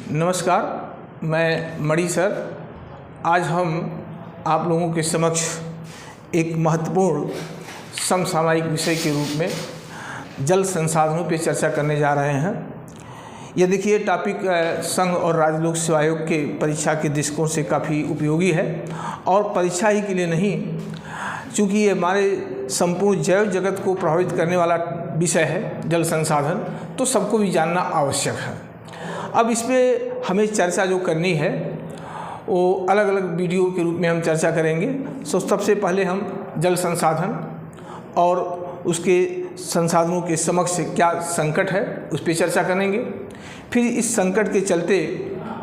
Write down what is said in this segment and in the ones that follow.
नमस्कार, मैं मणि सर। आज हम आप लोगों के समक्ष एक महत्वपूर्ण समसामयिक विषय के रूप में जल संसाधनों पर चर्चा करने जा रहे हैं। यह देखिए टॉपिक संघ और राज्य लोक सेवा आयोग के परीक्षा के दृष्टिकोण से काफ़ी उपयोगी है और परीक्षा ही के लिए नहीं, चूँकि ये हमारे संपूर्ण जैव जगत को प्रभावित करने वाला विषय है जल संसाधन, तो सबको भी जानना आवश्यक है। अब इस पर हमें चर्चा जो करनी है वो अलग अलग वीडियो के रूप में हम चर्चा करेंगे। सबसे पहले हम जल संसाधन और उसके संसाधनों के समक्ष क्या संकट है उस पर चर्चा करेंगे। फिर इस संकट के चलते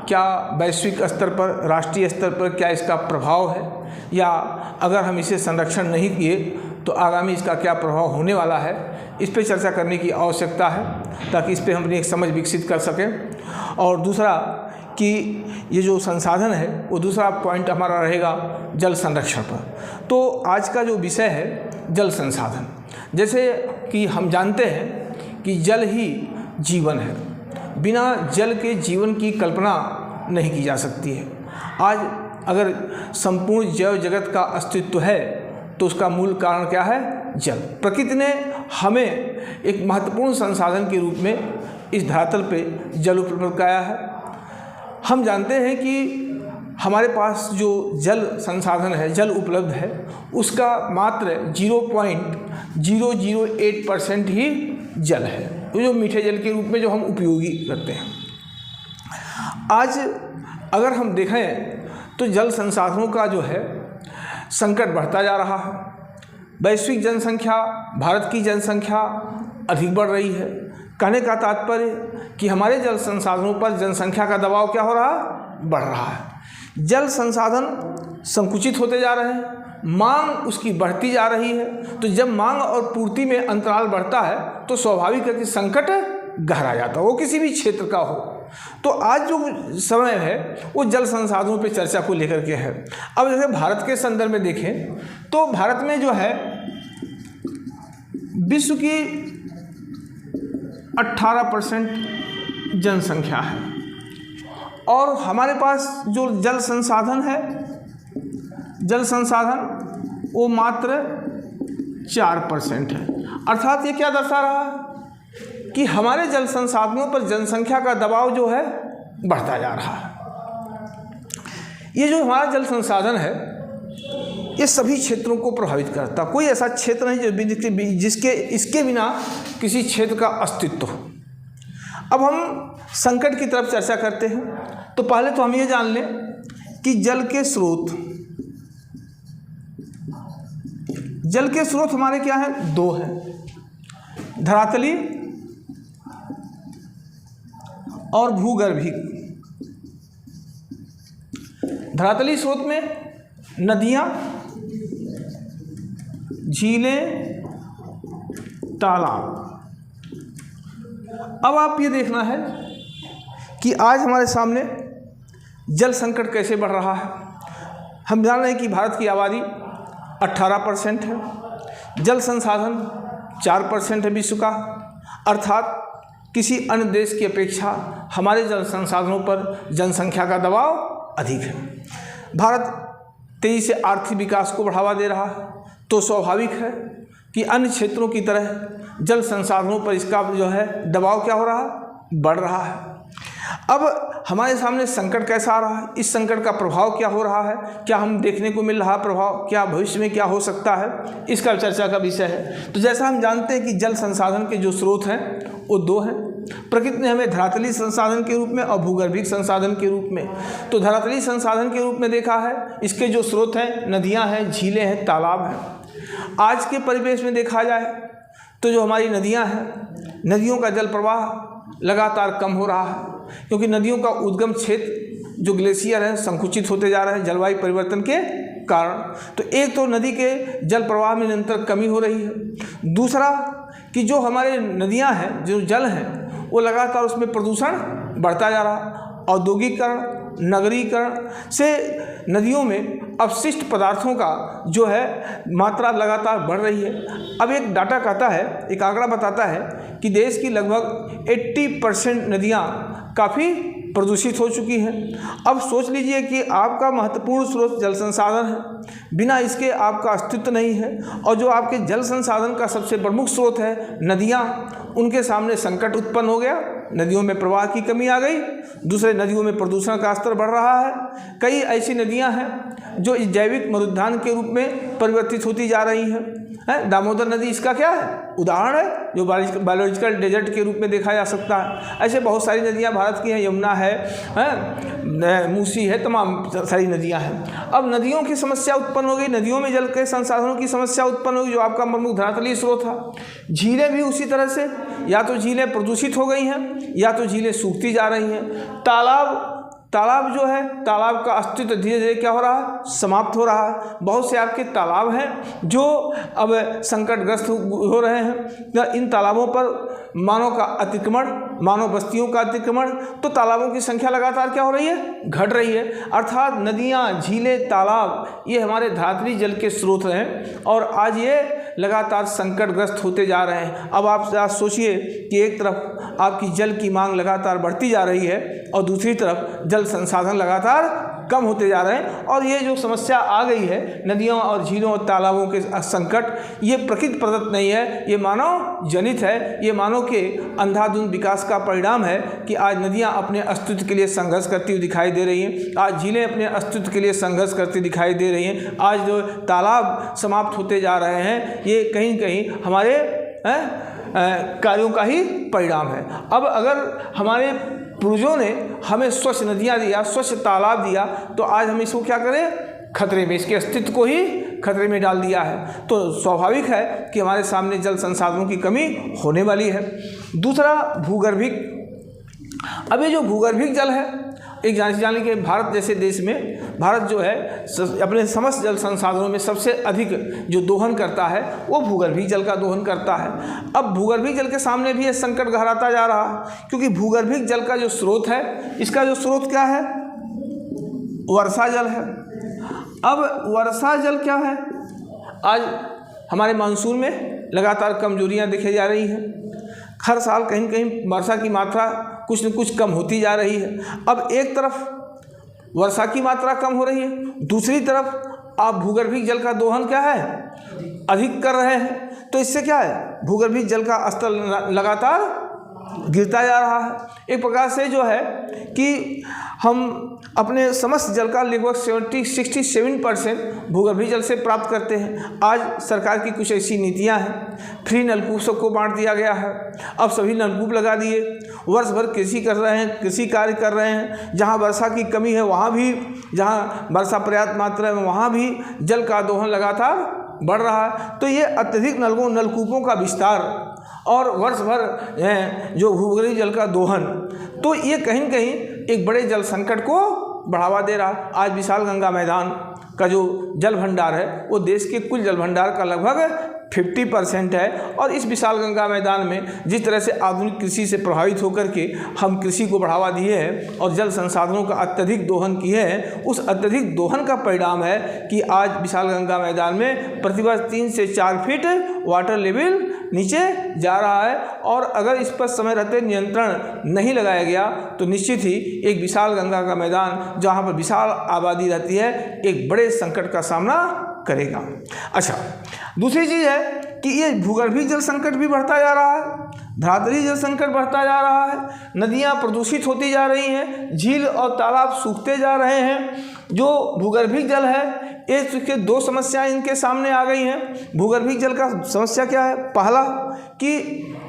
क्या वैश्विक स्तर पर, राष्ट्रीय स्तर पर क्या इसका प्रभाव है, या अगर हम इसे संरक्षण नहीं किए तो आगामी इसका क्या प्रभाव होने वाला है, इस पर चर्चा करने की आवश्यकता है ताकि इस पर हम अपनी एक समझ विकसित कर सकें। और दूसरा कि ये जो संसाधन है वो दूसरा पॉइंट हमारा रहेगा जल संरक्षण पर। तो आज का जो विषय है जल संसाधन, जैसे कि हम जानते हैं कि जल ही जीवन है, बिना जल के जीवन की कल्पना नहीं की जा सकती है। आज अगर संपूर्ण जैव जगत का अस्तित्व है तो उसका मूल कारण क्या है? जल। प्रकृति ने हमें एक महत्वपूर्ण संसाधन के रूप में इस धरातल पे जल उपलब्ध कराया है। हम जानते हैं कि हमारे पास जो जल संसाधन है, जल उपलब्ध है, उसका मात्र 0.008% ही जल है, जो मीठे जल के रूप में जो हम उपयोगी करते हैं। आज अगर हम देखें तो जल संसाधनों का जो है संकट बढ़ता जा रहा है। वैश्विक जनसंख्या, भारत की जनसंख्या अधिक बढ़ रही है। कहने का तात्पर्य कि हमारे जल संसाधनों पर जनसंख्या का दबाव क्या हो रहा है? बढ़ रहा है। जल संसाधन संकुचित होते जा रहे हैं, मांग उसकी बढ़ती जा रही है। तो जब मांग और पूर्ति में अंतराल बढ़ता है तो स्वाभाविक है कि संकट गहरा जाता है, वो किसी भी क्षेत्र का हो। तो आज जो समय है वो जल संसाधनों पे चर्चा को लेकर के है। अब जैसे भारत के संदर्भ में देखें तो भारत में जो है विश्व की 18% जनसंख्या है और हमारे पास जो जल संसाधन है, जल संसाधन वो मात्र 4% है। अर्थात ये क्या दर्शा रहा है कि हमारे जल संसाधनों पर जनसंख्या का दबाव जो है बढ़ता जा रहा है। ये जो हमारा जल संसाधन है ये सभी क्षेत्रों को प्रभावित करता, कोई ऐसा क्षेत्र नहीं जिसके इसके बिना किसी क्षेत्र का अस्तित्व हो। अब हम संकट की तरफ चर्चा करते हैं तो पहले तो हम ये जान लें कि जल के स्रोत हमारे क्या हैं? दो हैं, धरातली और भूगर्भिक। धरातली स्रोत में नदियाँ, झीलें, तालाब। अब आप ये देखना है कि आज हमारे सामने जल संकट कैसे बढ़ रहा है। हम जान रहे हैं कि भारत की आबादी 18% है, जल संसाधन 4% है विश्व का, अर्थात किसी अन्य देश की अपेक्षा हमारे जल संसाधनों पर जनसंख्या का दबाव अधिक है। भारत तेजी से आर्थिक विकास को बढ़ावा दे रहा है, तो स्वाभाविक है कि अन्य क्षेत्रों की तरह जल संसाधनों पर इसका जो है दबाव क्या हो रहा है? बढ़ रहा है। अब हमारे सामने संकट कैसा आ रहा है, इस संकट का प्रभाव क्या हो रहा है, क्या हम देखने को मिल रहा प्रभाव, क्या भविष्य में क्या हो सकता है, इसका चर्चा का विषय है। तो जैसा हम जानते हैं कि जल संसाधन के जो स्रोत हैं वो दो हैं। प्रकृति ने हमें धरातली संसाधन के रूप में और भूगर्भिक संसाधन के रूप में, तो धरातली संसाधन के रूप में देखा है, इसके जो स्रोत हैं नदियाँ हैं, झीलें हैं, तालाब हैं। आज के परिवेश में देखा जाए तो जो हमारी नदियाँ हैं, नदियों का जल प्रवाह लगातार कम हो रहा है, क्योंकि नदियों का उद्गम क्षेत्र जो ग्लेशियर है संकुचित होते जा रहे हैं जलवायु परिवर्तन के कारण। तो एक तो नदी के जल प्रवाह में निरंतर कमी हो रही है, दूसरा कि जो हमारे नदियां हैं, जो जल हैं, वो लगातार उसमें प्रदूषण बढ़ता जा रहा। औद्योगिकरण, नगरीकरण से नदियों में अपशिष्ट पदार्थों का जो है मात्रा लगातार बढ़ रही है। अब एक डाटा कहता है, एक आंकड़ा बताता है कि देश की लगभग 80% नदियाँ काफ़ी प्रदूषित हो चुकी हैं। अब सोच लीजिए कि आपका महत्वपूर्ण स्रोत जल संसाधन है, बिना इसके आपका अस्तित्व नहीं है, और जो आपके जल संसाधन का सबसे प्रमुख स्रोत है नदियाँ, उनके सामने संकट उत्पन्न हो गया। नदियों में प्रवाह की कमी आ गई, दूसरे नदियों में प्रदूषण का स्तर बढ़ रहा है। कई ऐसी नदियां हैं जो जैविक मरुद्यान के रूप में परिवर्तित होती जा रही हैं। दामोदर नदी इसका क्या है, उदाहरण है, जो बायोलॉजिकल डेजर्ट के रूप में देखा जा सकता है। ऐसे बहुत सारी नदियां भारत की हैं, यमुना है, मूसी है, तमाम सारी नदियां हैं। अब नदियों की समस्या उत्पन्न हो गई, नदियों में जल के संसाधनों की समस्या उत्पन्न होगी, जो आपका प्रमुख धरातलीय स्रोत था। झीलें भी उसी तरह से, या तो झीलें प्रदूषित हो गई हैं या तो झीलें सूखती जा रही हैं। तालाब जो है, तालाब का अस्तित्व धीरे धीरे क्या हो रहा है, समाप्त हो रहा है। बहुत से आपके तालाब हैं जो अब संकटग्रस्त हो रहे हैं। इन तालाबों पर मानव का अतिक्रमण, मानव बस्तियों का अतिक्रमण, तो तालाबों की संख्या लगातार क्या हो रही है, घट रही है। अर्थात नदियाँ, झीलें, तालाब ये हमारे धरातलीय जल के स्रोत हैं और आज ये लगातार संकटग्रस्त होते जा रहे हैं। अब आप सोचिए कि एक तरफ आपकी जल की मांग लगातार बढ़ती जा रही है और दूसरी तरफ जल संसाधन लगातार कम होते जा रहे हैं, और ये जो समस्या आ गई है नदियों और झीलों और तालाबों के संकट, ये प्रकृति प्रदत्त नहीं है, ये मानव जनित है। ये मानव के अंधाधुंध विकास का परिणाम है कि आज नदियाँ अपने अस्तित्व के लिए संघर्ष करती हुई दिखाई दे रही हैं, आज झीलें अपने अस्तित्व के लिए संघर्ष करती दिखाई दे रही हैं, आज जो तालाब समाप्त होते जा रहे हैं, ये कहीं कहीं हमारे कार्यों का ही परिणाम है। अब अगर हमारे पूर्वजों ने हमें स्वच्छ नदियाँ दिया, स्वच्छ तालाब दिया, तो आज हम इसको क्या करें, खतरे में, इसके अस्तित्व को ही खतरे में डाल दिया है। तो स्वाभाविक है कि हमारे सामने जल संसाधनों की कमी होने वाली है। दूसरा, भूगर्भिक। अब ये जो भूगर्भिक जल है, एक जाने के भारत जैसे देश में, भारत जो है अपने समस्त जल संसाधनों में सबसे अधिक जो दोहन करता है वो भूगर्भिक जल का दोहन करता है। अब भूगर्भिक जल के सामने भी ये संकट गहराता जा रहा है, क्योंकि भूगर्भिक जल का जो स्रोत है, इसका जो स्रोत क्या है, वर्षा जल है। अब वर्षा जल क्या है, आज हमारे मानसून में लगातार कमजोरियां दिखाई जा रही हैं। हर साल कहीं कहीं वर्षा की मात्रा कुछ न कुछ कम होती जा रही है। अब एक तरफ वर्षा की मात्रा कम हो रही है, दूसरी तरफ आप भूगर्भिक जल का दोहन क्या है, अधिक कर रहे हैं। तो इससे क्या है, भूगर्भिक जल का स्तर लगातार गिरता जा रहा है। एक प्रकार से जो है कि हम अपने समस्त जल का लगभग 67% भूगर्भिक जल से प्राप्त करते हैं। आज सरकार की कुछ ऐसी नीतियां हैं, फ्री नलकूप सबको बांट दिया गया है, अब सभी नलकूप लगा दिए, वर्ष भर कृषि कर रहे हैं, कृषि कार्य कर रहे हैं। जहां वर्षा की कमी है वहां भी, जहां वर्षा पर्याप्त मात्रा में वहां भी जल का दोहन लगातार बढ़ रहा है। तो ये अत्यधिक नलकूपों का विस्तार और वर्ष भर जो भूगर्भिक जल का दोहन, तो ये कहीं न कहीं एक बड़े जल संकट को बढ़ावा दे रहा है। आज विशाल गंगा मैदान का जो जल भंडार है वो देश के कुल जल भंडार का लगभग 50% है, और इस विशाल गंगा मैदान में जिस तरह से आधुनिक कृषि से प्रभावित होकर के हम कृषि को बढ़ावा दिए हैं और जल संसाधनों का अत्यधिक दोहन किए हैं, उस अत्यधिक दोहन का परिणाम है कि आज विशाल गंगा मैदान में प्रतिवर्ष 3 से 4 फीट वाटर लेवल नीचे जा रहा है। और अगर इस पर समय रहते नियंत्रण नहीं लगाया गया तो निश्चित ही एक विशाल गंगा का मैदान जहाँ पर विशाल आबादी रहती है एक बड़े संकट का सामना करेगा। अच्छा, दूसरी चीज़ है कि ये भूगर्भिक जल संकट भी बढ़ता जा रहा है, धरातलीय जल संकट बढ़ता जा रहा है, नदियाँ प्रदूषित होती जा रही हैं, झील और तालाब सूखते जा रहे हैं। जो भूगर्भिक जल है, ये 2 समस्याएं इनके सामने आ गई हैं। भूगर्भिक जल का समस्या क्या है, पहला कि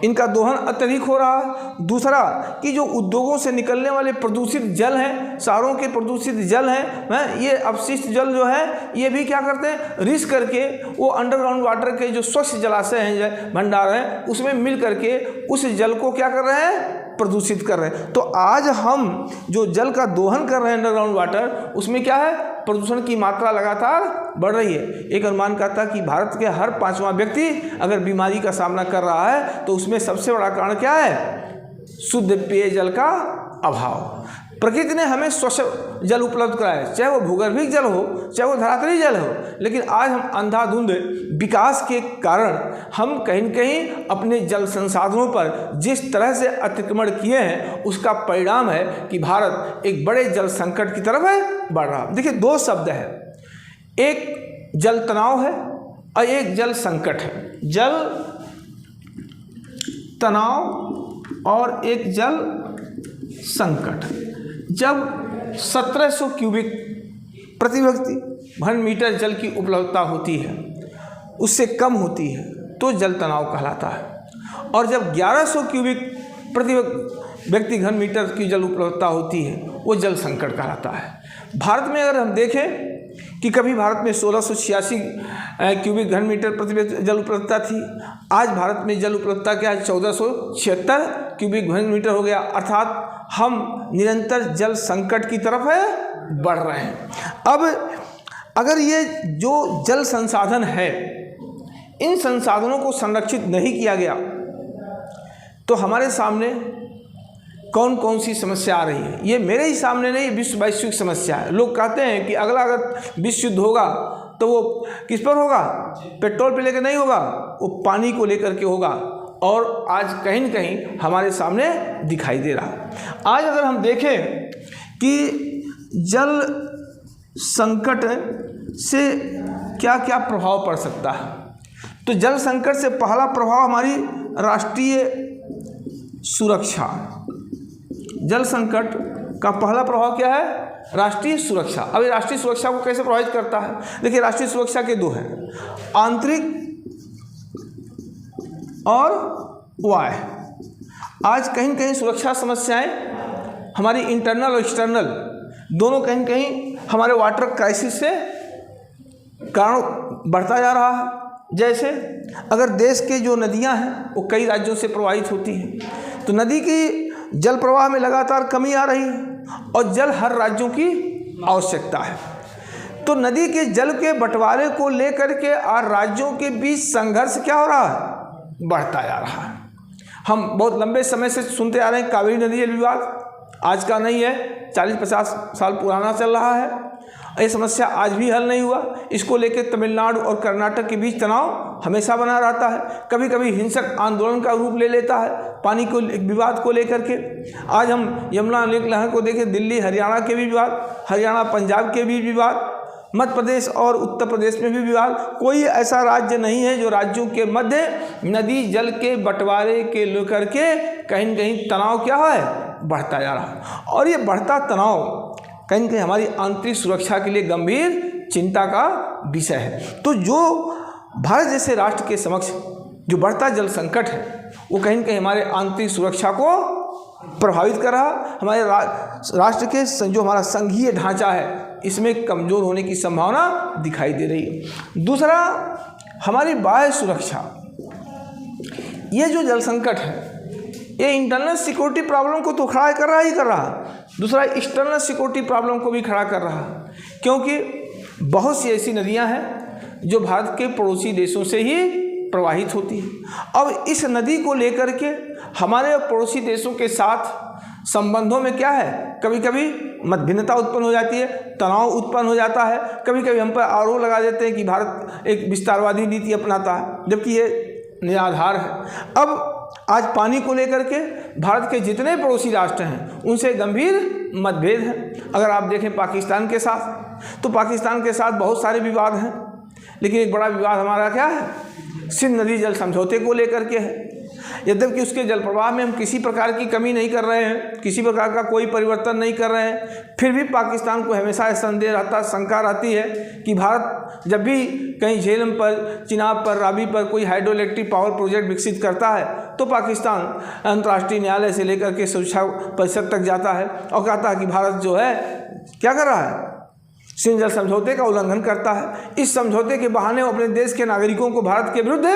इनका दोहन अत्यधिक हो रहा है, दूसरा कि जो उद्योगों से निकलने वाले प्रदूषित जल हैं, शहरों के प्रदूषित जल हैं, ये अपशिष्ट जल जो है ये भी क्या करते हैं, रिस करके वो अंडरग्राउंड वाटर के जो स्वच्छ जलाशय हैं, भंडार हैं, उसमें मिल करके उस जल को क्या कर रहे हैं, प्रदूषित कर रहे हैं। तो आज हम जो जल का दोहन कर रहे हैं अंडरग्राउंड वाटर, उसमें क्या है, प्रदूषण की मात्रा लगातार बढ़ रही है। एक अनुमान कहता है कि भारत के हर 5वां व्यक्ति अगर बीमारी का सामना कर रहा है तो उसमें सबसे बड़ा कारण क्या है, शुद्ध पेयजल का अभाव। प्रकृति ने हमें स्वच्छ जल उपलब्ध कराया है, चाहे वो भूगर्भिक जल हो, चाहे वो धरातली जल हो। लेकिन आज हम अंधाधुंध विकास के कारण हम कहीं न कहीं अपने जल संसाधनों पर जिस तरह से अतिक्रमण किए हैं, उसका परिणाम है कि भारत एक बड़े जल संकट की तरफ बढ़ रहा। देखिए, दो शब्द है, एक जल तनाव है और एक जल संकट है। जल तनाव और एक जल संकट। जब 1700 क्यूबिक प्रति व्यक्ति घन मीटर जल की उपलब्धता होती है, उससे कम होती है, तो जल तनाव कहलाता है। और जब 1100 क्यूबिक प्रति व्यक्ति घन मीटर की जल उपलब्धता होती है, वो जल संकट कहलाता है। भारत में अगर हम देखें कि कभी भारत में 1686 क्यूबिक घन मीटर प्रति व्यक्ति जल उपलब्धता थी, आज भारत में जल उपलब्धता क्या है, 1476 क्यूबिक घन मीटर हो गया। अर्थात हम निरंतर जल संकट की तरफ बढ़ रहे हैं। अब अगर ये जो जल संसाधन है, इन संसाधनों को संरक्षित नहीं किया गया, तो हमारे सामने कौन कौन सी समस्या आ रही है। ये मेरे ही सामने नहीं, विश्व वैश्विक समस्या है। लोग कहते हैं कि अगला अगर विश्व युद्ध होगा तो वो किस पर होगा, पेट्रोल पे लेकर नहीं होगा, वो पानी को लेकर के होगा। और आज कहीं न कहीं हमारे सामने दिखाई दे रहा। आज अगर हम देखें कि जल संकट से क्या क्या प्रभाव पड़ सकता है, तो जल संकट से पहला प्रभाव हमारी राष्ट्रीय सुरक्षा। जल संकट का पहला प्रभाव क्या है, राष्ट्रीय सुरक्षा। अब ये राष्ट्रीय सुरक्षा को कैसे प्रभावित करता है? देखिए, राष्ट्रीय सुरक्षा के दो हैं, आंतरिक और बाह्य। आज कहीं न कहीं सुरक्षा समस्याएं हमारी इंटरनल और एक्सटर्नल दोनों कहीं न कहीं हमारे वाटर क्राइसिस से कारण बढ़ता जा रहा है। जैसे अगर देश के जो नदियां हैं वो कई राज्यों से प्रवाहित होती हैं, तो नदी की जल प्रवाह में लगातार कमी आ रही है और जल हर राज्यों की आवश्यकता है। तो नदी के जल के बंटवारे को लेकर के और राज्यों के बीच संघर्ष क्या हो रहा है, बढ़ता जा रहा है। हम बहुत लंबे समय से सुनते आ रहे हैं कावेरी नदी जल विवाद, आज का नहीं है, 40-50 साल पुराना चल रहा है। ये समस्या आज भी हल नहीं हुआ। इसको लेकर तमिलनाडु और कर्नाटक के बीच तनाव हमेशा बना रहता है, कभी कभी हिंसक आंदोलन का रूप ले लेता है पानी को विवाद को लेकर के। आज हम यमुना लहर को देखें, दिल्ली हरियाणा के भी विवाद, हरियाणा पंजाब के भी विवाद, मध्य प्रदेश और उत्तर प्रदेश में भी विवाद। कोई ऐसा राज्य नहीं है जो राज्यों के मध्य नदी जल के बंटवारे के लेकर के कहीं न कहीं तनाव क्या है, बढ़ता जा रहा है। और ये बढ़ता तनाव कहीं न कहीं हमारी आंतरिक सुरक्षा के लिए गंभीर चिंता का विषय है। तो जो भारत जैसे राष्ट्र के समक्ष जो बढ़ता जल संकट है, वो कहीं न कहीं हमारे आंतरिक सुरक्षा को प्रभावित कर रहा, हमारे राष्ट्र के जो हमारा संघीय ढांचा है इसमें कमज़ोर होने की संभावना दिखाई दे रही है। दूसरा, हमारी बाह्य सुरक्षा। ये जो जल संकट है, ये इंटरनल सिक्योरिटी प्रॉब्लम को तो खड़ा कर रहा है, दूसरा एक्सटर्नल सिक्योरिटी प्रॉब्लम को भी खड़ा कर रहा है। क्योंकि बहुत सी ऐसी नदियां हैं जो भारत के पड़ोसी देशों से ही प्रवाहित होती है। अब इस नदी को लेकर के हमारे पड़ोसी देशों के साथ संबंधों में क्या है, कभी कभी मतभिन्नता उत्पन्न हो जाती है, तनाव उत्पन्न हो जाता है। कभी कभी हम पर आरोप लगा देते हैं कि भारत एक विस्तारवादी नीति अपनाता है, जबकि ये निराधार है। अब आज पानी को लेकर के भारत के जितने पड़ोसी राष्ट्र हैं उनसे गंभीर मतभेद हैं। अगर आप देखें पाकिस्तान के साथ, तो पाकिस्तान के साथ बहुत सारे विवाद हैं, लेकिन एक बड़ा विवाद हमारा क्या है, सिंध नदी जल समझौते को लेकर के है। यद्यपि उसके जल प्रवाह में हम किसी प्रकार की कमी नहीं कर रहे हैं, किसी प्रकार का कोई परिवर्तन नहीं कर रहे हैं, फिर भी पाकिस्तान को हमेशा संदेह रहता, शंका रहती है कि भारत जब भी कहीं झेलम पर, चिनाब पर, रावी पर कोई हाइड्रो इलेक्ट्रिक पावर प्रोजेक्ट विकसित करता है तो पाकिस्तान अंतर्राष्ट्रीय न्यायालय से लेकर के सुरक्षा परिषद तक जाता है और कहता है कि भारत जो है क्या कर रहा है, सिंध जल समझौते का उल्लंघन करता है। इस समझौते के बहाने वो अपने देश के नागरिकों को भारत के विरुद्ध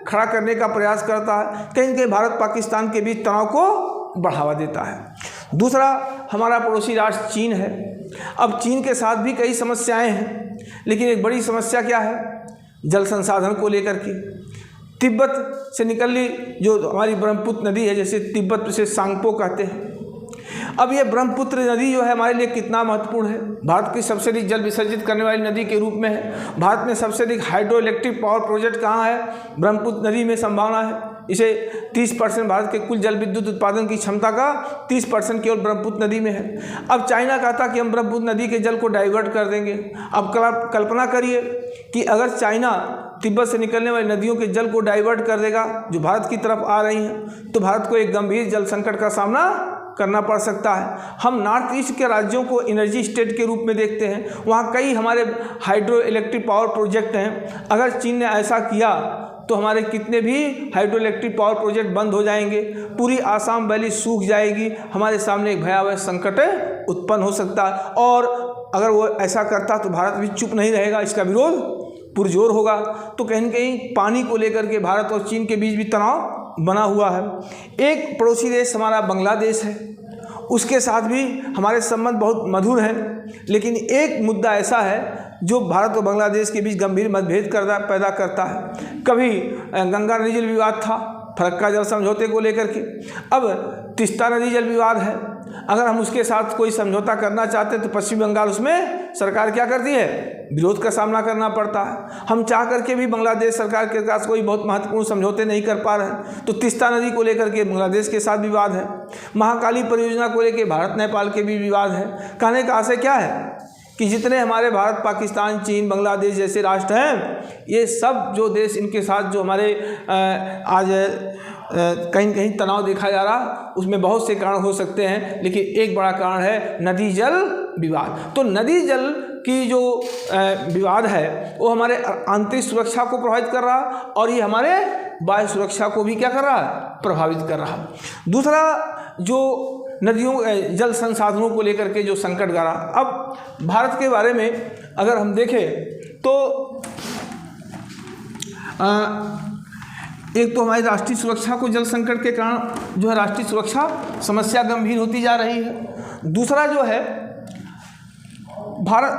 खड़ा करने का प्रयास करता है। कहीं न कहीं भारत पाकिस्तान के बीच तनाव को बढ़ावा देता है। दूसरा, हमारा पड़ोसी राष्ट्र चीन है। अब चीन के साथ भी कई समस्याएं हैं, लेकिन एक बड़ी समस्या क्या है, जल संसाधन को लेकर के। तिब्बत से निकली जो हमारी ब्रह्मपुत्र नदी है, जैसे तिब्बत से सांगपो कहते हैं, अब ये ब्रह्मपुत्र नदी जो है हमारे लिए कितना महत्वपूर्ण है, भारत की सबसे अधिक जल विसर्जित करने वाली नदी के रूप में है। भारत में सबसे अधिक हाइड्रो इलेक्ट्रिक पावर प्रोजेक्ट कहाँ है? ब्रह्मपुत्र नदी में संभावना है। इसे 30% भारत के कुल जल विद्युत उत्पादन की क्षमता का 30% केवल ब्रह्मपुत्र नदी में है। अब चाइना कहता कि हम ब्रह्मपुत्र नदी के जल को डाइवर्ट कर देंगे। अब कल्पना करिए कि अगर चाइना तिब्बत से निकलने वाली नदियों के जल को डाइवर्ट कर देगा जो भारत की तरफ आ रही हैं, तो भारत को एक गंभीर जल संकट का सामना करना पड़ सकता है। हम नॉर्थ ईस्ट के राज्यों को एनर्जी स्टेट के रूप में देखते हैं, वहाँ कई हमारे हाइड्रो इलेक्ट्रिक पावर प्रोजेक्ट हैं। अगर चीन ने ऐसा किया तो हमारे कितने भी हाइड्रो इलेक्ट्रिक पावर प्रोजेक्ट बंद हो जाएंगे, पूरी आसाम वैली सूख जाएगी, हमारे सामने एक भयावह संकट उत्पन्न हो सकता है। और अगर वो ऐसा करता तो भारत भी चुप नहीं रहेगा, इसका विरोध पुरजोर होगा। तो कहीं न कहीं पानी को लेकर के भारत और चीन के बीच भी तनाव बना हुआ है। एक पड़ोसी देश हमारा बांग्लादेश है, उसके साथ भी हमारे संबंध बहुत मधुर हैं, लेकिन एक मुद्दा ऐसा है जो भारत और बांग्लादेश के बीच गंभीर मतभेद पैदा करता है। कभी गंगा नदी जल विवाद था, फरक्का जल समझौते को लेकर के, अब तीस्ता नदी जल विवाद है। अगर हम उसके साथ कोई समझौता करना चाहते हैं तो पश्चिम बंगाल उसमें सरकार क्या करती है? विरोध का सामना करना पड़ता है। हम चाह करके भी बांग्लादेश सरकार के पास कोई बहुत महत्वपूर्ण समझौते नहीं कर पा रहे हैं। तो तीस्ता नदी को लेकर के बांग्लादेश के साथ विवाद है। महाकाली परियोजना को लेकर भारत नेपाल के भी विवाद है। कहने का आशय क्या है कि जितने हमारे भारत, पाकिस्तान, चीन, बांग्लादेश जैसे राष्ट्र हैं, ये सब जो देश, इनके साथ जो हमारे आज कहीं कहीं तनाव देखा जा रहा, उसमें बहुत से कारण हो सकते हैं, लेकिन एक बड़ा कारण है नदी जल विवाद। तो नदी जल की जो विवाद है वो हमारे आंतरिक सुरक्षा को प्रभावित कर रहा है और ये हमारे वायु सुरक्षा को भी क्या कर रहा है? प्रभावित कर रहा है। दूसरा, जो नदियों जल संसाधनों को लेकर के जो संकट गड़ा, अब भारत के बारे में अगर हम देखें तो एक तो हमारी राष्ट्रीय सुरक्षा को जल संकट के कारण जो है राष्ट्रीय सुरक्षा समस्या गंभीर होती जा रही है। दूसरा जो है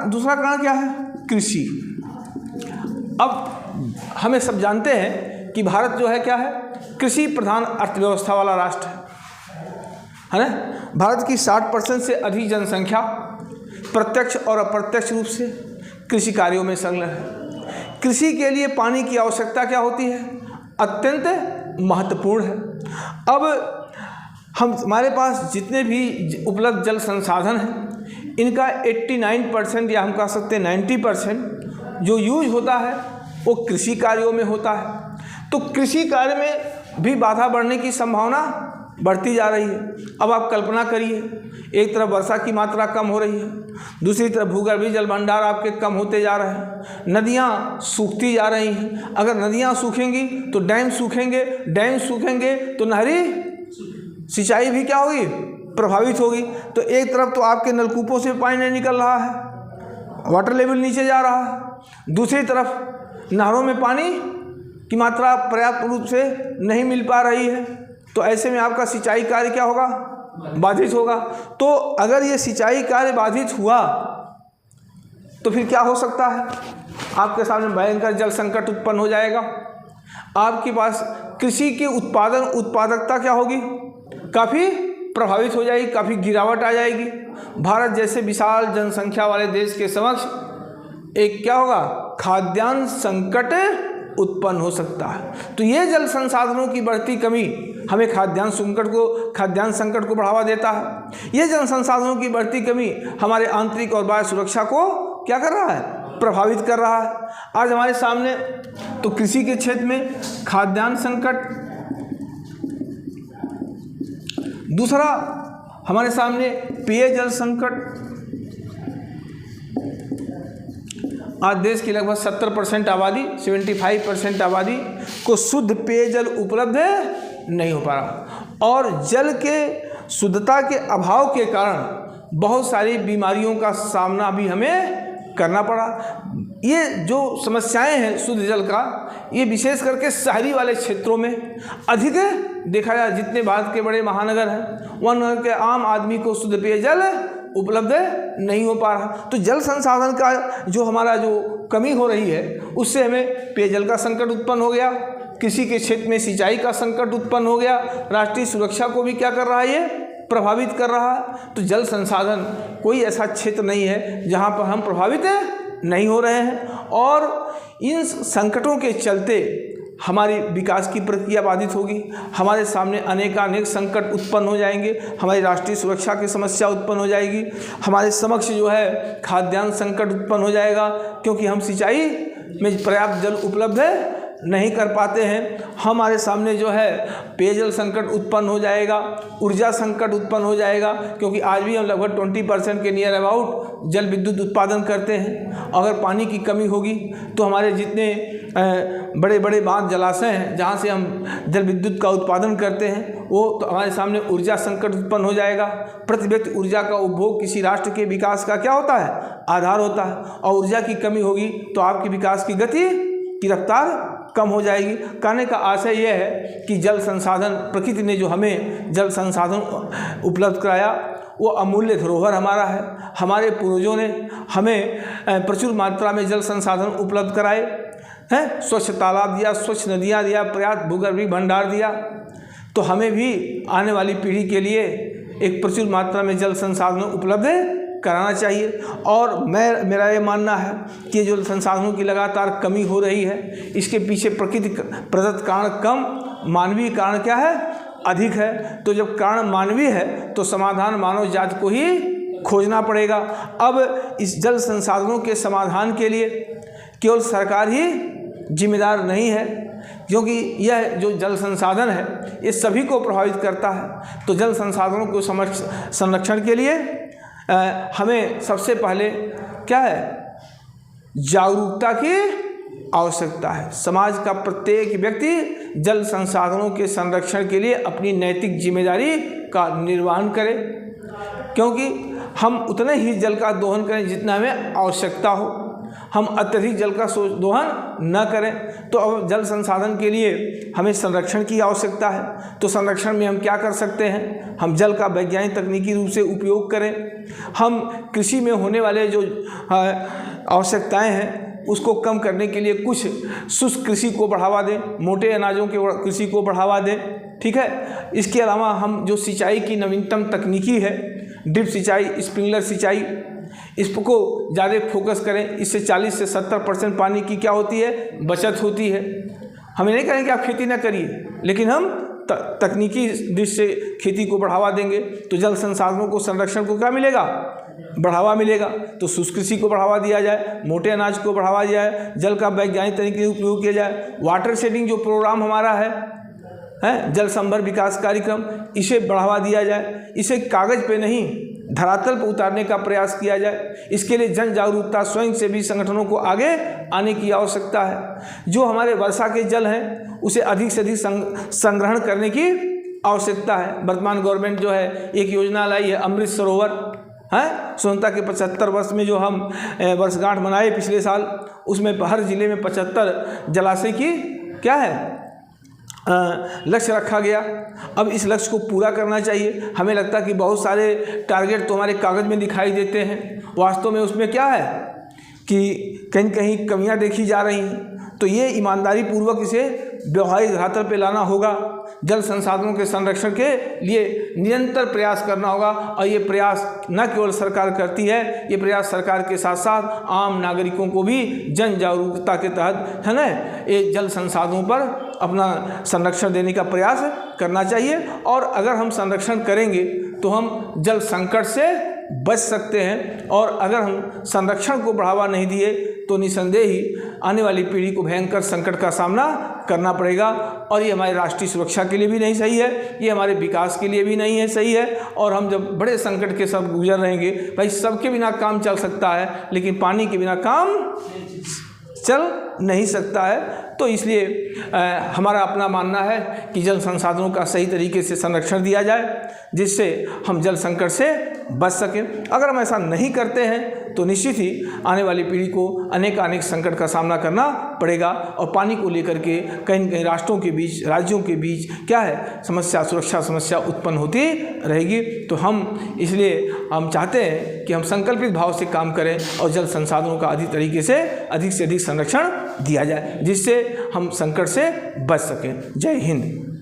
दूसरा कारण क्या है? कृषि। अब हमें सब जानते हैं कि भारत जो है क्या है? कृषि प्रधान अर्थव्यवस्था वाला राष्ट्र है ना। भारत की 60% से अधिक जनसंख्या प्रत्यक्ष और अप्रत्यक्ष रूप से कृषि कार्यों में संलग्न है। कृषि के लिए पानी की आवश्यकता क्या होती है? अत्यंत महत्वपूर्ण है। अब हमारे पास जितने भी उपलब्ध जल संसाधन हैं, इनका 89% या हम कह सकते हैं 90% जो यूज होता है वो कृषि कार्यों में होता है। तो कृषि कार्य में भी बाधा बढ़ने की संभावना बढ़ती जा रही है। अब आप कल्पना करिए, एक तरफ वर्षा की मात्रा कम हो रही है, दूसरी तरफ भूगर्भीय जल भंडार आपके कम होते जा रहे हैं, नदियाँ सूखती जा रही हैं। अगर नदियाँ सूखेंगी तो डैम सूखेंगे, डैम सूखेंगे तो नहरी सिंचाई भी क्या होगी? प्रभावित होगी। तो एक तरफ तो आपके नलकूपों से पानी नहीं निकल रहा है, वाटर लेवल नीचे जा रहा है, दूसरी तरफ नहरों में पानी की मात्रा पर्याप्त रूप से नहीं मिल पा रही है। तो ऐसे में आपका सिंचाई कार्य क्या होगा? बाधित होगा। तो अगर ये सिंचाई कार्य बाधित हुआ तो फिर क्या हो सकता है? आपके सामने भयंकर जल संकट उत्पन्न हो जाएगा। आपके पास कृषि की उत्पादकता क्या होगी? काफ़ी प्रभावित हो जाएगी, काफ़ी गिरावट आ जाएगी। भारत जैसे विशाल जनसंख्या वाले देश के समक्ष एक क्या होगा? खाद्यान्न संकट उत्पन्न हो सकता है। तो ये जल संसाधनों की बढ़ती कमी हमें खाद्यान्न संकट को बढ़ावा देता है। ये जल संसाधनों की बढ़ती कमी हमारे आंतरिक और बाह्य सुरक्षा को क्या कर रहा है? प्रभावित कर रहा है। आज हमारे सामने तो कृषि के क्षेत्र में खाद्यान्न संकट, दूसरा हमारे सामने पेयजल संकट। आज देश की लगभग 70% आबादी, 75% आबादी को शुद्ध पेयजल उपलब्ध नहीं हो पा रहा और जल के शुद्धता के अभाव के कारण बहुत सारी बीमारियों का सामना भी हमें करना पड़ा। ये जो समस्याएं हैं शुद्ध जल का, ये विशेष करके शहरी वाले क्षेत्रों में अधिक देखा जाए। जितने भारत के बड़े महानगर हैं वहाँ के आम आदमी को शुद्ध पेयजल उपलब्ध नहीं हो पा रहा। तो जल संसाधन का जो हमारा जो कमी हो रही है उससे हमें पेयजल का संकट उत्पन्न हो गया, कृषि के क्षेत्र में सिंचाई का संकट उत्पन्न हो गया, राष्ट्रीय सुरक्षा को भी क्या कर रहा है? ये प्रभावित कर रहा है। तो जल संसाधन कोई ऐसा क्षेत्र नहीं है जहाँ पर हम प्रभावित नहीं हो रहे हैं, और इन संकटों के चलते हमारी विकास की प्रक्रिया बाधित होगी। हमारे सामने अनेकानेक संकट उत्पन्न हो जाएंगे, हमारी राष्ट्रीय सुरक्षा की समस्या उत्पन्न हो जाएगी, हमारे समक्ष जो है खाद्यान्न संकट उत्पन्न हो जाएगा, क्योंकि हम सिंचाई में पर्याप्त जल उपलब्ध नहीं कर पाते हैं। हमारे सामने जो है पेयजल संकट उत्पन्न हो जाएगा, ऊर्जा संकट उत्पन्न हो जाएगा, क्योंकि आज भी हम लगभग 20% के नियर अबाउट जल विद्युत उत्पादन करते हैं। अगर पानी की कमी होगी तो हमारे जितने बड़े बड़े बांध जलाशय हैं जहाँ से हम जल विद्युत का उत्पादन करते हैं, वो तो हमारे सामने ऊर्जा संकट उत्पन्न हो जाएगा। प्रति व्यक्ति ऊर्जा का उपभोग किसी राष्ट्र के विकास का क्या होता है? आधार होता है, और ऊर्जा की कमी होगी तो आपकी विकास की गति की रफ्तार कम हो जाएगी। कहने का आशय यह है कि जल संसाधन, प्रकृति ने जो हमें जल संसाधन उपलब्ध कराया वो अमूल्य धरोहर हमारा है। हमारे पूर्वजों ने हमें प्रचुर मात्रा में जल संसाधन उपलब्ध कराए हैं, स्वच्छ तालाब दिया, स्वच्छ नदियाँ दिया, पर्याप्त भूगर्भीय भंडार दिया। तो हमें भी आने वाली पीढ़ी के लिए एक प्रचुर मात्रा में जल संसाधन उपलब्ध कराना चाहिए। और मेरा ये मानना है कि जो संसाधनों की लगातार कमी हो रही है, इसके पीछे प्रकृति प्रदत्त कारण कम, मानवीय कारण क्या है? अधिक है। तो जब कारण मानवीय है तो समाधान मानव जाति को ही खोजना पड़ेगा। अब इस जल संसाधनों के समाधान के लिए केवल सरकार ही जिम्मेदार नहीं है, क्योंकि यह जो जल संसाधन है ये सभी को प्रभावित करता है। तो जल संसाधनों को संरक्षण के लिए हमें सबसे पहले क्या है? जागरूकता की आवश्यकता है। समाज का प्रत्येक व्यक्ति जल संसाधनों के संरक्षण के लिए अपनी नैतिक जिम्मेदारी का निर्वहन करे, क्योंकि हम उतने ही जल का दोहन करें जितना हमें आवश्यकता हो। हम अत्यधिक जल का दोहन न करें। तो अब जल संसाधन के लिए हमें संरक्षण की आवश्यकता है। तो संरक्षण में हम क्या कर सकते हैं? हम जल का वैज्ञानिक तकनीकी रूप से उपयोग करें। हम कृषि में होने वाले जो आवश्यकताएं हैं उसको कम करने के लिए कुछ शुष्क कृषि को बढ़ावा दें, मोटे अनाजों के कृषि को बढ़ावा दें। ठीक है। इसके अलावा हम जो सिंचाई की नवीनतम तकनीकी है, ड्रिप सिंचाई, स्प्रिंकलर सिंचाई, इसको ज़्यादा फोकस करें। इससे 40 से 70% पानी की क्या होती है? बचत होती है। हमें नहीं कहें कि आप खेती ना करिए, लेकिन हम तकनीकी दृष्टि से खेती को बढ़ावा देंगे तो जल संसाधनों को संरक्षण को क्या मिलेगा? बढ़ावा मिलेगा। तो शुष्क कृषि को बढ़ावा दिया जाए, मोटे अनाज को बढ़ावा दिया जाए, जल का वैज्ञानिक तरीके से उपयोग किया जाए। वाटर शेडिंग जो प्रोग्राम हमारा है जल संभर विकास कार्यक्रम, इसे बढ़ावा दिया जाए। इसे कागज़ पे नहीं धरातल पर उतारने का प्रयास किया जाए। इसके लिए जन जागरूकता, स्वयं सेवी संगठनों को आगे आने की आवश्यकता है। जो हमारे वर्षा के जल हैं उसे अधिक से अधिक संग्रहण करने की आवश्यकता है। वर्तमान गवर्नमेंट जो है एक योजना लाई है अमृत सरोवर, स्वतंत्रता के 75 वर्ष में जो हम वर्षगांठ मनाए पिछले साल, उसमें हर जिले में 75 जलाशय की क्या है लक्ष्य रखा गया। अब इस लक्ष्य को पूरा करना चाहिए। हमें लगता है कि बहुत सारे टारगेट तो हमारे कागज़ में दिखाई देते हैं, वास्तव में उसमें क्या है कि कहीं कहीं कमियां देखी जा रही हैं। तो ये ईमानदारी पूर्वक इसे व्यवहारिक धरातल पे लाना होगा। जल संसाधनों के संरक्षण के लिए निरंतर प्रयास करना होगा, और ये प्रयास न केवल सरकार करती है, ये प्रयास सरकार के साथ साथ आम नागरिकों को भी जन जागरूकता के तहत है ना ये जल संसाधनों पर अपना संरक्षण देने का प्रयास करना चाहिए। और अगर हम संरक्षण करेंगे तो हम जल संकट से बच सकते हैं, और अगर हम संरक्षण को बढ़ावा नहीं दिए तो निसंदेह ही आने वाली पीढ़ी को भयंकर संकट का सामना करना पड़ेगा। और ये हमारे राष्ट्रीय सुरक्षा के लिए भी नहीं सही है, ये हमारे विकास के लिए भी नहीं है सही है। और हम जब बड़े संकट के सब गुजर रहेंगे, भाई सबके बिना काम चल सकता है लेकिन पानी के बिना काम चल नहीं सकता है। तो इसलिए हमारा अपना मानना है कि जल संसाधनों का सही तरीके से संरक्षण दिया जाए, जिससे हम जल संकट से बच सकें। अगर हम ऐसा नहीं करते हैं तो निश्चित ही आने वाली पीढ़ी को अनेक संकट का सामना करना पड़ेगा, और पानी को लेकर के कहीं न कहीं राष्ट्रों के बीच, राज्यों के बीच क्या है समस्या, सुरक्षा समस्या उत्पन्न होती रहेगी। तो हम इसलिए हम चाहते हैं कि हम संकल्पित भाव से काम करें और जल संसाधनों का अधिक से अधिक संरक्षण दिया जाए, जिससे हम संकट से बच सकें। जय हिंद।